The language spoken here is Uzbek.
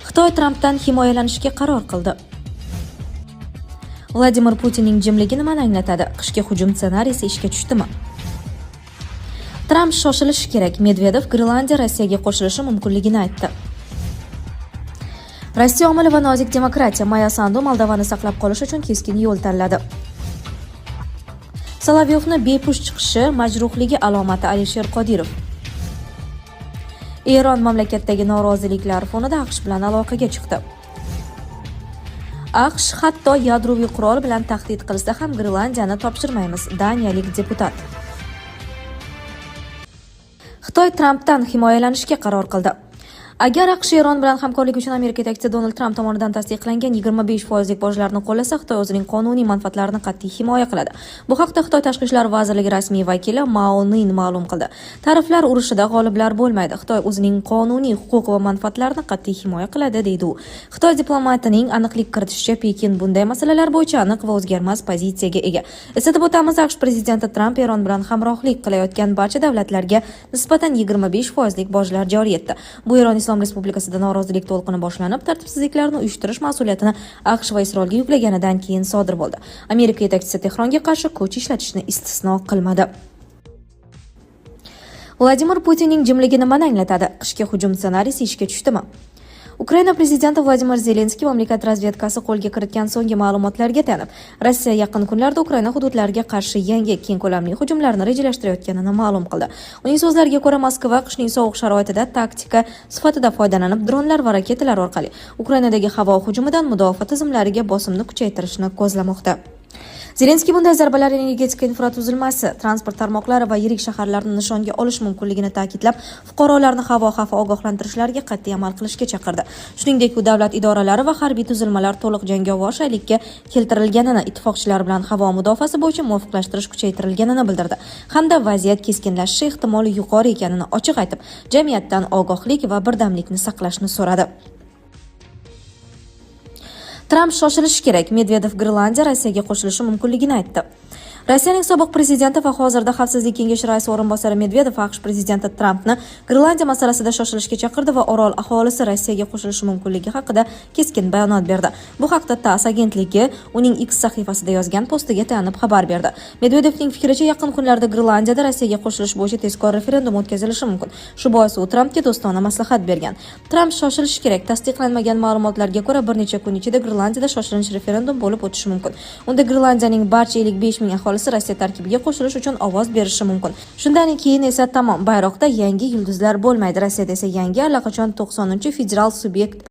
Xitoy Trampdan himoyalanishga qaror qildi. Vladimir Putinning jimligi nimani anglatadi? Qishki hujum ssenariysi ishga tushdimi? Tramp shoshilishi kerak. Medvedev Grenlandiya Rossiyaga qo'shilishi mumkinligini aytdi. Rossiya omili va nozik demokratiya Maya Sandu Moldovani saqlab qolish uchun keskin yo'l tanladi. Solovyovni bepush chiqishi majruhligi alomati Alisher Qodirov. Eron mamlakatdagi noroziliklar fonida AQSh bilan aloqaga chiqdi. AQSh hatto yadroviy qurol bilan tahdid qilsa ham Grenlandiyani topshirmaymiz, daniyalik deputat. Xitoy Trampdan himoyalanishga qaror qildi. Agar AQSh Eron bilan hamkorlik uchun Amerika yetakchisi Donald Tramp tomonidan tasdiqlangan 25% bojlarni qo'llasa, Xitoy o'zining qonuniy manfaatlarini qat'iy himoya qiladi. Bu haqda Xitoy Tashqi ishlar vazirligi rasmiy vakili Mao Ning ma'lum qildi. Tariflar urushida g'oliblar bo'lmaydi. Xitoy o'zining qonuniy huquq va manfaatlarini qat'iy himoya qiladi, deydi u. Xitoy diplomatining aniqlik kiritishicha, Pekin bunday masalalar bo'yicha aniq va o'zgarmas pozitsiyaga ega. Eslatib o'tamiz, AQSh prezidenti Tramp Eron bilan hamrohlik qilayotgan barcha davlatlarga nisbatan 25% bojlar joriy etdi. Bu Eron Islom Respublikasida norozilik to'lqini boshlanib, tartibsizliklarni uyushtirish mas'uliyatini AQSh va Isroilga yuklaganidan keyin sodir bo'ldi. Amerika yetakchisi Tehronga qarshi kuch ishlatishni istisno qilmadi. Vladimir Putinning jimligi nimani anglatadi? Qishki hujum ssenariysi ishga tushdimi? Ukraina prezidenti Vladimir Zelenskiy mamlakat razvedkasi qo'lga kiritgan so'nggi ma'lumotlarga tayanib, Rossiya yaqin kunlarda Ukraina hududlariga qarshi yangi keng ko'lamli hujumlarni rejalashtirayotganini ma'lum qildi. Uning so'zlariga ko'ra, Moskva qishning sovuq sharoitida taktika sifatida foydalanib, dronlar va raketalar orqali Ukrainadagi havo hujumidan mudofaa tizimlariga bosimni kuchaytirishni ko'zlamoqda. Zelenskiy bunday zarbalar energetika infratuzilmasi, transport tarmoqlari va yirik shaharlarni nishonga olish mumkinligini ta'kidlab, fuqarolarni havo xavfi ogohlantirishlariga qat'iy amal qilishga chaqirdi. Shuningdek, u davlat idoralari va harbiy tuzilmalar to'liq jangovar shaylikka keltirilganini, ittifoqchilar bilan havo mudofaasi bo'yicha muvofiqlashtirish kuchaytirilganini bildirdi, hamda vaziyat keskinlashishi ehtimoli yuqori ekanini ochiq aytib, jamiyatdan ogohlik va birdamlikni saqlashni so'radi. Tramp shoshilishi kerak. Medvedev Grenlandiya Rossiyaga qo'shilishi mumkinligini aytdi. Rossiyaning sobiq prezidenti va hozirda Xavfsizlik kengashi raisi o'rinbosari Medvedev AQSh prezidenti Trampni Grenlandiya masalasida shoshilishga chaqirdi va orol aholisi Rossiyaga qo'shilishi mumkinligi haqida keskin bayonot berdi. Bu haqda TASS agentligi uning X sahifasida yozgan postiga tayanib xabar berdi. Medvedevning fikricha, yaqin kunlarda Grenlandiyada Rossiyaga qo'shilish bo'yicha tezkor referendum o'tkazilishi mumkin. Shu bois u Trampga do'stona maslahat bergan. Tramp shoshilishi kerak. Tasdiqlanmagan ma'lumotlarga ko'ra, bir necha kun ichida Grenlandiyada shoshilinch referendum bo'lib o'tishi mumkin. Unda Grenlandiyaning barcha 55 ming aholisi Rossiya tarkibiga qo'shilish uchun ovoz berishi mumkin. Shundan keyin esa tamom, bayroqda yangi yulduzlar bo'lmaydi. Rossiyada esa yangi allaqachon 90-federal subyekt